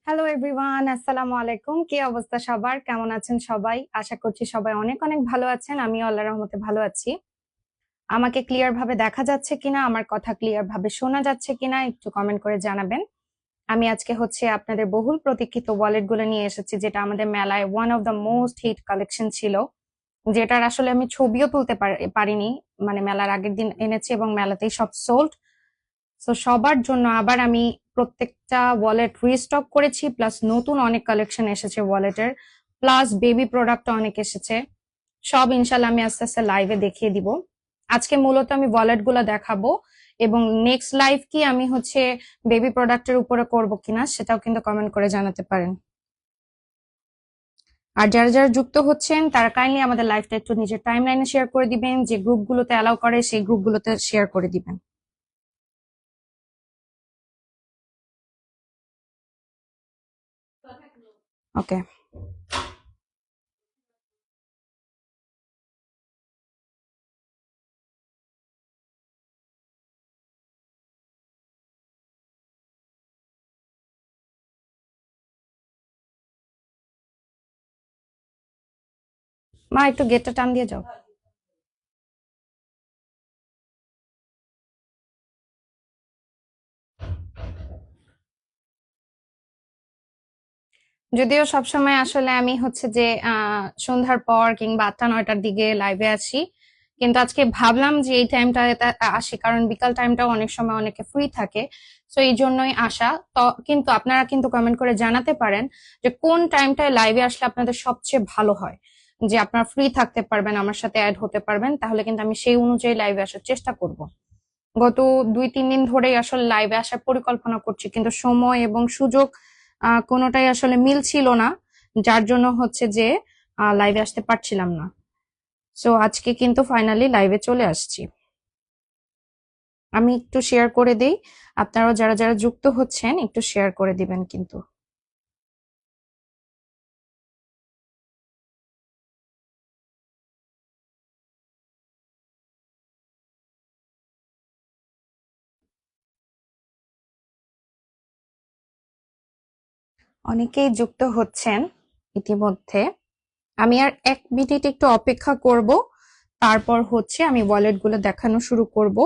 Hello everyone, আসসালামু আলাইকুম। কি অবস্থা সবার? কেমন আছেন সবাই? আশা করছি সবাই অনেক অনেক ভালো আছেন। আমিও আল্লাহর রহমতে ভালো আছি। আমাকে ক্লিয়ার ভাবে দেখা যাচ্ছে কিনা, আমার কথা ক্লিয়ার ভাবে শোনা যাচ্ছে কিনা একটু কমেন্ট করে জানাবেন। আমি আজকে আপনাদের বহুল প্রতীক্ষিত ওয়ালেট গুলো নিয়ে এসেছি, যেটা আমাদের মেলায় one of the most hit collection ছিল, যেটার আসলে আমি ছবিও তুলতে পারিনি। মানে মেলার আগের দিন এনেছি এবং মেলাতেই সব সোল্ড। সো সবার জন্য আবার আমি প্রত্যেকটা ওয়ালেট রিস্টক করেছি, প্লাস নতুন অনেক কালেকশন এসেছে ওয়ালেটের, প্লাস বেবি প্রোডাক্ট অনেক এসেছে। সব ইনশাল্লাহ আমি আস্তে আস্তে লাইভে দেখিয়ে দিব। আজকে মূলত আমি ওয়ালেট গুলো দেখাবো, এবং নেক্সট লাইভ কি আমি বেবি প্রোডাক্টের উপরে করব কিনা সেটাও কিন্তু কমেন্ট করে জানাতে পারেন। আর যারা যারা যুক্ত হচ্ছেন তারা কাইন্ডলি আমাদের লাইভটা একটু নিজের টাইম লাইনে শেয়ার করে দিবেন, যে গ্রুপগুলোতে অ্যালাউ করে সেই গ্রুপগুলোতে শেয়ার করে দিবেন। ওকে, মা একটু গেটটা টান দিয়ে যাও। যদিও সবসময় আসলে আমি যে সন্ধ্যার পর কিংবা 8টা 9টার দিকে লাইভে আছি, কিন্তু আজকে ভাবলাম যে এই টাইমটা আসি, কারণ বিকাল টাইমটাও অনেক সময় অনেকে ফ্রি থাকে। তো এই জন্যই আসা। তো কিন্তু আপনারা কিন্তু কমেন্ট করে জানাতে পারেন যে কোন টাইমটায় লাইভে আসলে আপনাদের সবচেয়ে ভালো হয়, যে আপনারা ফ্রি থাকতে পারবেন, আমার সাথে অ্যাড হতে পারবেন, তাহলে কিন্তু আমি সেই অনুযায়ী লাইভে আসার চেষ্টা করব। গত 2-3 দিন ধরেই আসলে লাইভে আসার পরিকল্পনা করছি, কিন্তু সময় এবং সুযোগ কোনোটাই আসলে মিলছিল না, যার জন্য যে লাইভে আসতে পারছিলাম না। সো আজকে কিন্তু ফাইনালি লাইভে চলে আসছি। আমি একটু শেয়ার করে দেই, আপনারাও যারা যারা যুক্ত হচ্ছেন একটু শেয়ার করে দিবেন কিন্তু। অনেকেই যুক্ত হচ্ছেন ইতিমধ্যে। আমি আর 1 মিনিট একটু অপেক্ষা করব, তারপর আমি ওয়ালেট গুলো দেখানো শুরু করব।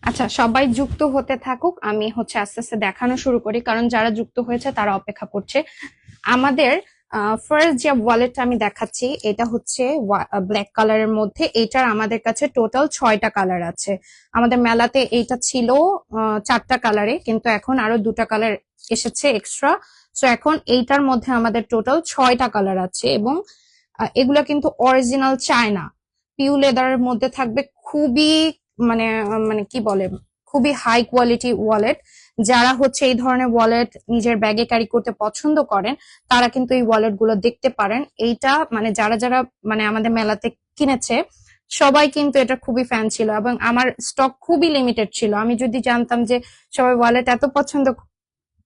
আচ্ছা, সবাই যুক্ত হতে থাকুক, আমি আস্তে আস্তে দেখানো শুরু করি, কারণ যারা যুক্ত হয়েছে তারা অপেক্ষা করছে। আমাদের ফার্স্ট যে ওয়ালেটটা আমি দেখাচ্ছি, এটা ব্ল্যাক কালারের মধ্যে। এটার আমাদের কাছে টোটাল 6টা কালার আছে। আমাদের মেলাতে এইটা ছিল 4টা কালারে, কিন্তু এখন আরো 2টা কালার এসেছে এক্সট্রা। সো এখন এইটার মধ্যে আমাদের টোটাল 6টা কালার আছে, এবং এগুলা কিন্তু অরিজিনাল চায়না পিউ লেদারের মধ্যে থাকবে। খুবই মানে মানে কি বলে, খুবই হাই কোয়ালিটি ওয়ালেট। যারা এই ধরনের ওয়ালেট নিজের ব্যাগে ক্যারি করতে পছন্দ করেন, তারা কিন্তু এই ওয়ালেট গুলো দেখতে পারেন। এইটা যারা যারা আমাদের মেলাতে কিনেছে, সবাই কিন্তু এটা খুবই ফ্যান ছিল, এবং আমার স্টক খুবই লিমিটেড ছিল। আমি যদি জানতাম যে সবাই ওয়ালেট এত পছন্দ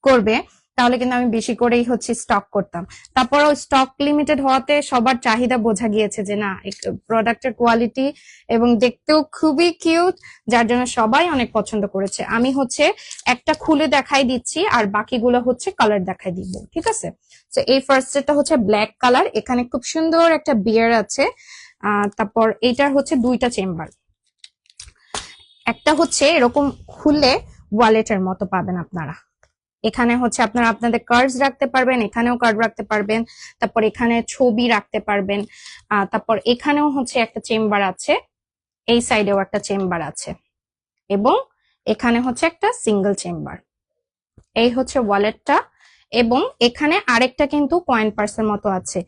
করবে, তাহলে কিন্তু আমি বেশি করেই স্টক করতাম। তারপরও স্টক লিমিটেড হওয়াতে সবার চাহিদা বোঝা গিয়েছে যে না, প্রোডাক্টের কোয়ালিটি এবং দেখতেও খুবই কিউট, যার জন্য সবাই অনেক পছন্দ করেছে। আমি একটা খুলে দেখাই দিচ্ছি, আর বাকিগুলো কালার দেখাই দিব, ঠিক আছে? তো এই ফার্স্ট এটা ব্ল্যাক কালার, এখানে খুব সুন্দর একটা বিয়ার আছে। তারপর এইটার 2টা চেম্বার। একটা এরকম খুললে ওয়ালেটের মতো পাবেন আপনারা। এখানে আপনারা আপনাদের কার্ডস রাখতে পারবেন, এখানেও কার্ড রাখতে পারবেন, তারপর এখানে ছবি রাখতে পারবেন। তারপর এখানেও একটা চেম্বার আছে, এই সাইডেও একটা চেম্বার আছে, এবং এখানে একটা সিঙ্গেল চেম্বার। এই ওয়ালেটটা। এবং এখানে আরেকটা কিন্তু কয়েন পার্সের মতো আছে।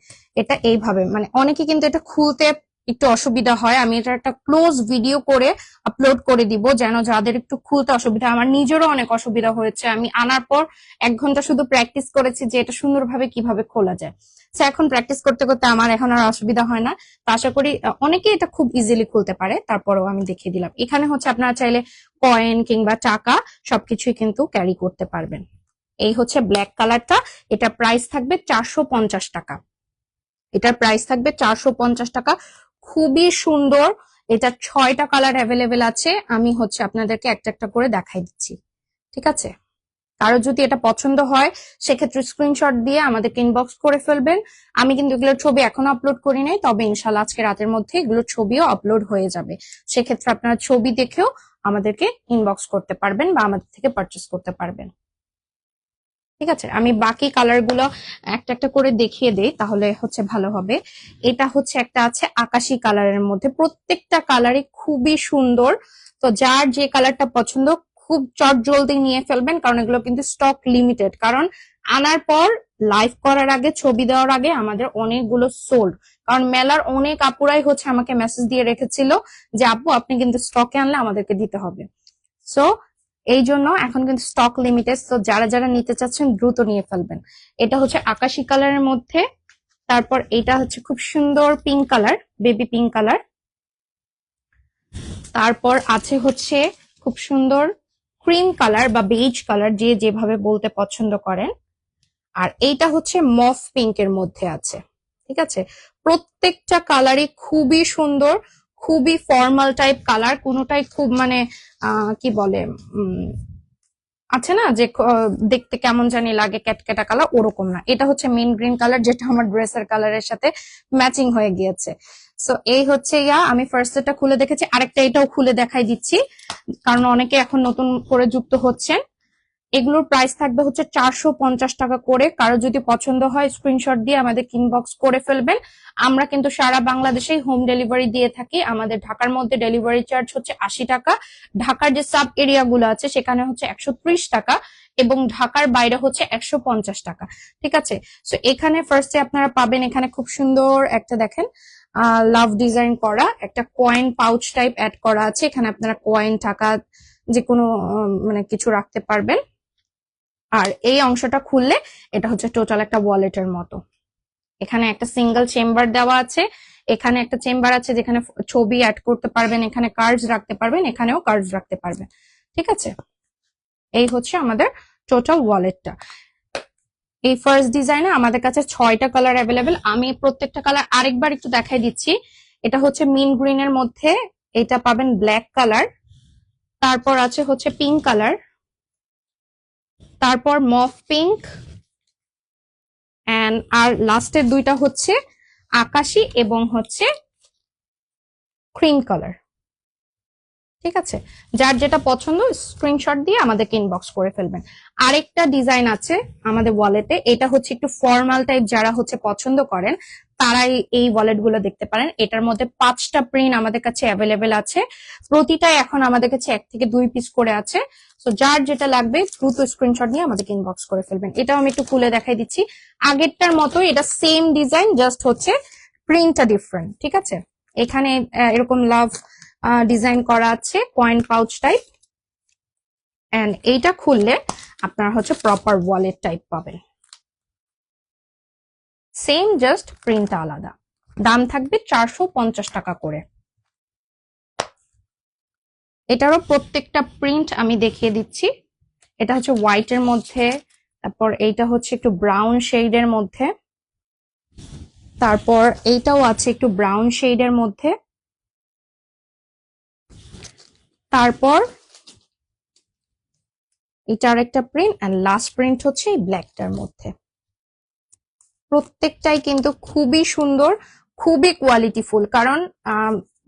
এটা এইভাবে অনেকে কিন্তু এটা খুলতে একটু অসুবিধা হয়, আমি এটা একটা ক্লোজ ভিডিও করে আপলোড করে দিব, যেন যাদের একটু খুলতে অসুবিধা, আমার নিজেরও অনেক অসুবিধা হয়েছে, আমি আনার পর 1 ঘন্টা শুধু প্র্যাকটিস করেছি যে এটা সুন্দরভাবে কিভাবে খোলা যায়। এখন প্র্যাকটিস করতে করতে আমার এখন আর অসুবিধা হয় না। তো আশা করি অনেকেই এটা খুব ইজিলি খুলতে পারে, তারপরেও আমি দেখিয়ে দিলাম। এখানে হচ্ছে আপনারা চাইলে কয়েন কিংবা টাকা সবকিছুই কিন্তু ক্যারি করতে পারবেন। এই হচ্ছে ব্ল্যাক কালারটা, এটা প্রাইস থাকবে 450 টাকা। এটার প্রাইস থাকবে 450 টাকা। খুবই সুন্দর, এটা 6টা কালার অ্যাভেলেবেল আছে, আমি হচ্ছে আপনাদেরকে একটা একটা করে দেখাই দিচ্ছি, ঠিক আছে? কারো যদি এটা পছন্দ হয় সেক্ষেত্রে স্ক্রিনশট দিয়ে আমাদেরকে ইনবক্স করে ফেলবেন। আমি কিন্তু এগুলোর ছবি এখনো আপলোড করি নাই, তবে ইনশাল্লাহ আজকে রাতের মধ্যে এগুলোর ছবিও আপলোড হয়ে যাবে। সেক্ষেত্রে আপনারা ছবি দেখেও আমাদেরকে ইনবক্স করতে পারবেন বা আমাদের থেকে পারচেস করতে পারবেন, ঠিক আছে? আমি বাকি কালার গুলো একটা একটা করে দেখিয়ে দেই, তাহলে হচ্ছে ভালো হবে। এটা হচ্ছে একটা আছে আকাশি কালারের মধ্যে, প্রত্যেকটা কালারই খুবই সুন্দর। তো যার যে কালারটা পছন্দ খুব চট জলদি নিয়ে ফেলবেন, কারণ এগুলো কিন্তু স্টক লিমিটেড। কারণ আনার পর লাইভ করার আগে, ছবি দেওয়ার আগে আমাদের অনেকগুলো সোল্ড। কারণ মেলার অনেক আপুরাই হচ্ছে আমাকে মেসেজ দিয়ে রেখেছিল যে আপু আপনি কিন্তু স্টকে আনলে আমাদেরকে দিতে হবে। সো এই জন্য এখন কিন্তু স্টক লিমিটেড, তো যারা যারা নিতে চাচ্ছেন দ্রুত নিয়ে ফেলবেন। এটা হচ্ছে আকাশি কালারের মধ্যে, তারপর এটা হচ্ছে খুব সুন্দর pink colour, baby pink colour. তারপর আছে হচ্ছে খুব সুন্দর ক্রিম কালার বা বেজ কালার, যে যেভাবে বলতে পছন্দ করেন। আর এইটা হচ্ছে মফ পিঙ্কের মধ্যে আছে, ঠিক আছে? প্রত্যেকটা কালারই খুবই সুন্দর, খুবই ফর্মাল টাইপ কালার, কোনোটাই খুব মানে কি বলে আছে না যে দেখতে কেমন জানি লাগে ক্যাটকেটা কালার, ওরকম না। এটা হচ্ছে মেন গ্রিন কালার, যেটা আমার ড্রেসের কালারের সাথে ম্যাচিং হয়ে গিয়েছে। সো এই হচ্ছে আমি ফার্স্ট এটা খুলে দেখেছি, আরেকটা এটাও খুলে দেখাই দিচ্ছি, কারণ অনেকে এখন নতুন করে যুক্ত হচ্ছেন। এগুলোর প্রাইস থাকবে হচ্ছে 450 টাকা করে। কারো যদি পছন্দ হয় স্ক্রিনশট দিয়ে আমাদের ইনবক্স করে ফেলবেন। আমরা কিন্তু সারা বাংলাদেশেই হোম ডেলিভারি দিয়ে থাকি। আমাদের ঢাকার মধ্যে ডেলিভারি চার্জ হচ্ছে 80 টাকা, ঢাকার যে সাব এরিয়া গুলো আছে সেখানে হচ্ছে 130 টাকা, এবং ঢাকার বাইরে হচ্ছে 150 টাকা, ঠিক আছে? সো এখানে ফার্স্টে আপনারা পাবেন, এখানে খুব সুন্দর একটা দেখেন লাভ ডিজাইন করা একটা কয়েন পাউচ টাইপ অ্যাড করা আছে। এখানে আপনারা কয়েন, টাকা, যে কোনো মানে কিছু রাখতে পারবেন। আর এই অংশটা খুললে এটা হচ্ছে টোটাল একটা ওয়ালেটের মতো। এখানে একটা সিঙ্গেল চেম্বার দেওয়া আছে, এখানে একটা চেম্বার আছে যেখানে ছবি অ্যাড করতে পারবেন, এখানে কার্ডস রাখতে পারবেন, এখানেও কার্ডস রাখতে পারবেন, ঠিক আছে? এই হচ্ছে আমাদের টোটাল ওয়ালেটটা। এই ফার্স্ট ডিজাইনে আমাদের কাছে 6টা কালার অ্যাভেলেবেল। আমি প্রত্যেকটা কালার আরেকবার একটু দেখাই দিচ্ছি। এটা হচ্ছে মিন গ্রিনের মধ্যে, এটা পাবেন ব্ল্যাক কালার, তারপর আছে হচ্ছে পিঙ্ক কালার, তারপর মফ পিঙ্ক, আর লাস্টের দুইটা হচ্ছে আকাশি এবং হচ্ছে ক্রিম কালার, ঠিক আছে? যার যেটা পছন্দ স্ক্রিনশট দিয়ে আমাদেরকে ইনবক্স করে ফেলবেন। আরেকটা ডিজাইন আছে আমাদের ওয়ালেটে, এটা হচ্ছে একটু ফর্মাল টাইপ, যারা হচ্ছে পছন্দ করেন তারাই এই ওয়ালেট গুলো দেখতে পারেন। এটার মধ্যে 5টা প্রিন্ট আমাদের কাছে অ্যাভেলেবেল আছে, প্রতিটাই এখন আমাদের কাছে 1 থেকে 2 পিস করে আছে। তো যার যেটা লাগবে দ্রুত স্ক্রিনশট নিয়ে আমাদেরকে ইনবক্স করে ফেলবেন। এটাও আমি একটু খুলে দেখাই দিচ্ছি, আগেরটার মতোই, এটা সেম ডিজাইন, জাস্ট হচ্ছে প্রিন্টটা ডিফারেন্ট, ঠিক আছে? এখানে এরকম লাভ ডিজাইন করা আছে কয়েন পাউচ টাইপ, এন্ড এইটা খুললে আপনারা হচ্ছে প্রপার ওয়ালেট টাইপ পাবেন। সেম, জাস্ট প্রিন্টটা আলাদা। দাম থাকবে 450 টাকা করে। এটারও প্রত্যেকটা প্রিন্ট আমি দেখিয়ে দিচ্ছি। এটা হচ্ছে হোয়াইটের মধ্যে, তারপর এইটা হচ্ছে একটু ব্রাউন শেডের মধ্যে, তারপর এইটাও আছে একটু ব্রাউন শেডের মধ্যে, তারপর এটার একটা প্রিন্ট, এন্ড লাস্ট প্রিন্ট হচ্ছে এই ব্ল্যাকটার মধ্যে। প্রত্যেকটাই কিন্তু খুবই সুন্দর, খুবই কোয়ালিটিফুল। কারণ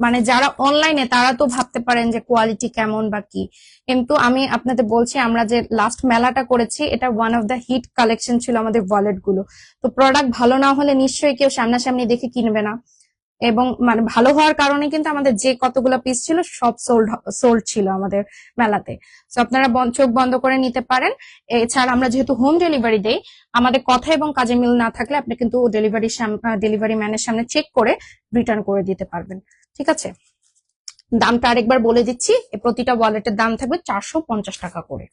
মানে যারা অনলাইনে তারা তো ভাবতে পারেন যে কোয়ালিটি কেমন বা কি, কিন্তু আমি আপনাদের বলছি আমরা যে লাস্ট মেলাটা করেছি এটা one of the hit collection ছিল আমাদের ওয়ালেট গুলো। তো প্রোডাক্ট ভালো না হলে নিশ্চয়ই কেউ সামনাসামনি দেখে কিনবে না। এবং মানে ভালো হওয়ার কারণে কিন্তু আমাদের যে কতগুলো পিস ছিল সব সোল্ড ছিল আমাদের মেলাতে। তো আপনারা চোখ বন্ধ করে নিতে পারেন। এছাড়া আমরা যেহেতু হোম ডেলিভারি দেই, আমাদের কথা এবং কাজে মিল না থাকলে আপনি কিন্তু ডেলিভারি ম্যানের সামনে চেক করে রিটার্ন করে দিতে পারবেন। ঠিক আছে, দামটা আরেকবার বলে দিচ্ছি, প্রতিটা ওয়ালেটের দাম থাকবে 450 টাকা করে।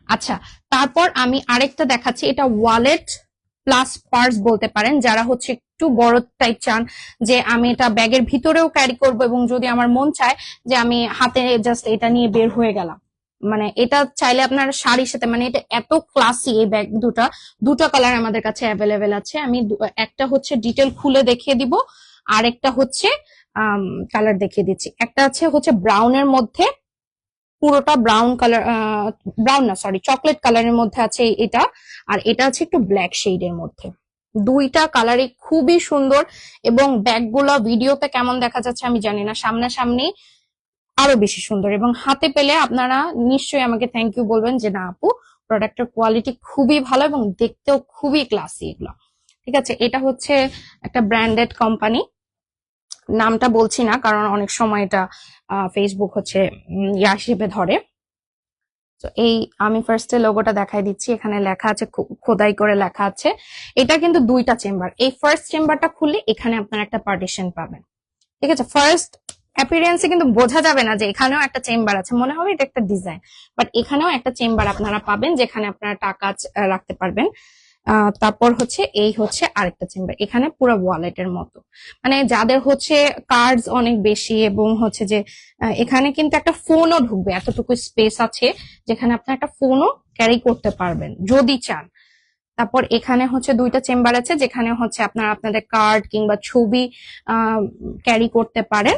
আচ্ছা, তারপর আমি আরেকটা দেখাচ্ছি, এটা ওয়ালেট প্লাস পার্স বলতে পারেন। যারা হচ্ছে একটু বড় টাইপ চান যে আমি এটা ব্যাগের ভিতরেও ক্যারি করব এবং যদি আমার মন চায় যে আমি হাতে জাস্ট এটা নিয়ে বের হয়ে গেলাম, মানে এটা চাইলে আপনার শাড়ির সাথে, মানে এটা এত ক্লাসি। এই ব্যাগ দুটো কালার আমাদের কাছে অ্যাভেলেবেল আছে। আমি একটা হচ্ছে ডিটেল খুলে দেখিয়ে দিব, আর একটা হচ্ছে কালার দেখিয়ে দিচ্ছি। একটা হচ্ছে ব্রাউনের মধ্যে, পুরোটা ব্রাউন কালার, ব্রাউন না সরি চকলেট কালারের মধ্যে আছে এটা, আর এটা আছে একটু ব্ল্যাক শেডের মধ্যে। দুইটা কালারই খুবই সুন্দর এবং ব্যাগগুলো ভিডিওতে কেমন দেখা যাচ্ছে আমি জানি না, সামনাসামনি আরো বেশি সুন্দর। এবং হাতে পেলে আপনারা নিশ্চয়ই আমাকে থ্যাংক ইউ বলবেন যে না আপু, প্রোডাক্টের কোয়ালিটি খুবই ভালো এবং দেখতেও খুবই ক্লাসি এগুলো। ঠিক আছে, এটা হচ্ছে একটা ব্র্যান্ডেড কোম্পানি, নামটা বলছি না কারণ অনেক সময় এটা ফেসবুক হচ্ছে ইয়া হিসেবে ধরে। তো এই আমি ফার্স্টে লোগোটা দেখাই দিচ্ছি, এখানে লেখা আছে, খোদাই করে লেখা আছে। এটা কিন্তু দুইটা চেম্বার। এই ফার্স্ট চেম্বারটা খুললে এখানে আপনারা একটা পার্টিশন পাবেন। ঠিক আছে, ফার্স্ট অ্যাপিয়ারেন্সে কিন্তু বোঝা যাবে না যে এখানেও একটা চেম্বার আছে, মনে হবে এটা একটা ডিজাইন, বাট এখানেও একটা চেম্বার আপনারা পাবেন যেখানে আপনারা টাকা রাখতে পারবেন। তারপর হচ্ছে এই হচ্ছে আরেকটা চেম্বার, এখানে পুরো ওয়ালেটের মতো, মানে যাদের হচ্ছে কার্ডস অনেক বেশি এবং হচ্ছে যে এখানে কিন্তু একটা ফোনও ঢুকবে, এতটুকু স্পেস আছে যেখানে আপনার একটা ফোনও ক্যারি করতে পারবেন যদি চান। তারপর এখানে হচ্ছে দুইটা চেম্বার আছে যেখানে হচ্ছে আপনারা আপনাদের কার্ড কিংবা ছবি ক্যারি করতে পারেন।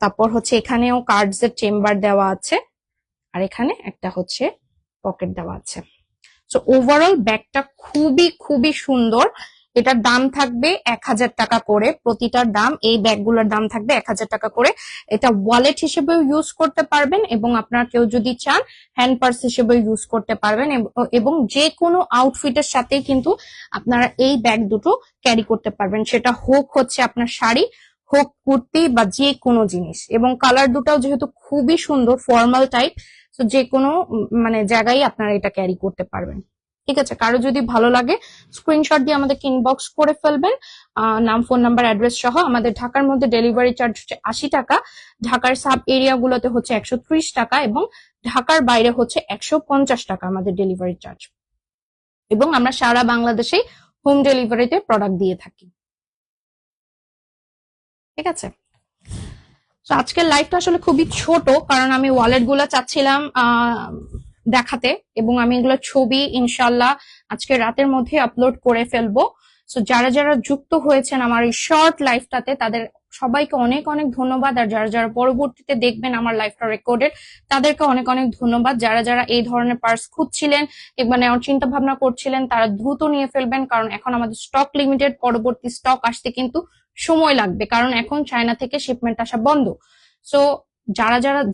তারপর হচ্ছে এখানেও কার্ডস এর চেম্বার দেওয়া আছে, আর এখানে একটা হচ্ছে পকেট দেওয়া আছে। সো ওভারঅল ব্যাগটা খুবই খুবই সুন্দর। এটার দাম থাকবে 1000 টাকা করে, প্রতিটার দাম, এই ব্যাগগুলোর দাম থাকবে 1000 টাকা করে। এটা ওয়ালেট হিসেবেও ইউজ করতে পারবেন এবং আপনার কেউ যদি চান হ্যান্ড পার্স হিসেবেও ইউজ করতে পারবেন, এবং যে কোনো আউটফিটের সাথে কিন্তু আপনারা এই ব্যাগ দুটো ক্যারি করতে পারবেন, সেটা হোক হচ্ছে আপনার শাড়ি, হোক কুর্তি বা যে কোনো জিনিস। এবং কালার দুটাও যেহেতু খুবই সুন্দর ফর্মাল টাইপ, তো যে কোনো মানে জায়গায় আপনারা এটা ক্যারি করতে পারবেন। ঠিক আছে, কারো যদি ভালো লাগে স্ক্রিনশট দিয়ে আমাদেরকে ইনবক্স করে ফেলবেন, নাম, ফোন নাম্বার, অ্যাড্রেস সহ। আমাদের ঢাকার মধ্যে ডেলিভারি চার্জ হচ্ছে 80 টাকা, ঢাকার সাব এরিয়া গুলোতে হচ্ছে 130 টাকা এবং ঢাকার বাইরে হচ্ছে 150 টাকা আমাদের ডেলিভারি চার্জ। এবং আমরা সারা বাংলাদেশে হোম ডেলিভারিতে প্রোডাক্ট দিয়ে থাকি। ঠিক আছে, তো আজকের লাইভটা আসলে খুবই ছোট কারণ আমি ওয়ালেট গুলা চাচ্ছিলাম দেখাতে, এবং আমি এগুলো ছবি ইনশাল্লাহ আজকে রাতের মধ্যে আপলোড করে ফেলবো। সো যারা যারা যুক্ত হয়েছেন আমার এই শর্ট লাইভটাতে তাদের সবাইকে অনেক অনেক ধন্যবাদ, আর যারা যারা পরবর্তীতে দেখবেন আমার লাইভটা রেকর্ডেড তাদেরকে অনেক অনেক ধন্যবাদ। যারা যারা এই ধরনের পার্স খুঁজছিলেন কিংবা নেওয়ার চিন্তা ভাবনা করছিলেন তারা দ্রুত নিয়ে ফেলবেন, কারণ এখন আমাদের স্টক লিমিটেড, পরবর্তী স্টক আসতে কিন্তু সময় লাগবে, কারণ এখন চায়না থেকে শিপমেন্ট আসা বন্ধ। সো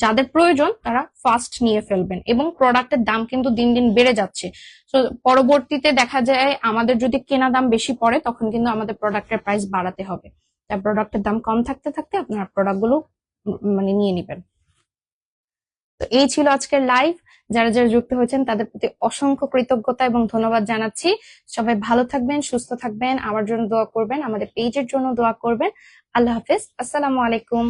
যাদের প্রয়োজন তারা ফাস্ট নিয়ে ফেলবেন, এবং প্রোডাক্টের দাম কিন্তু দিন দিন বেড়ে যাচ্ছে। তো পরবর্তীতে দেখা যায় আমাদের যদি কেনা দাম বেশি পড়ে তখন কিন্তু আমাদের প্রোডাক্টের প্রাইস বাড়াতে হবে, তাই প্রোডাক্টের দাম কম থাকতে থাকতে আপনার প্রোডাক্টগুলো মানে নিয়ে নেবেন। তো এই ছিল আজকের লাইভ। যারা যারা যুক্ত হয়েছেন তাদের প্রতি অসংখ্য কৃতজ্ঞতা এবং ধন্যবাদ জানাচ্ছি। সবাই ভালো থাকবেন, সুস্থ থাকবেন, আমার জন্য দোয়া করবেন, আমাদের পেজের জন্য দোয়া করবেন। আল্লাহ হাফেজ, আসসালামু আলাইকুম।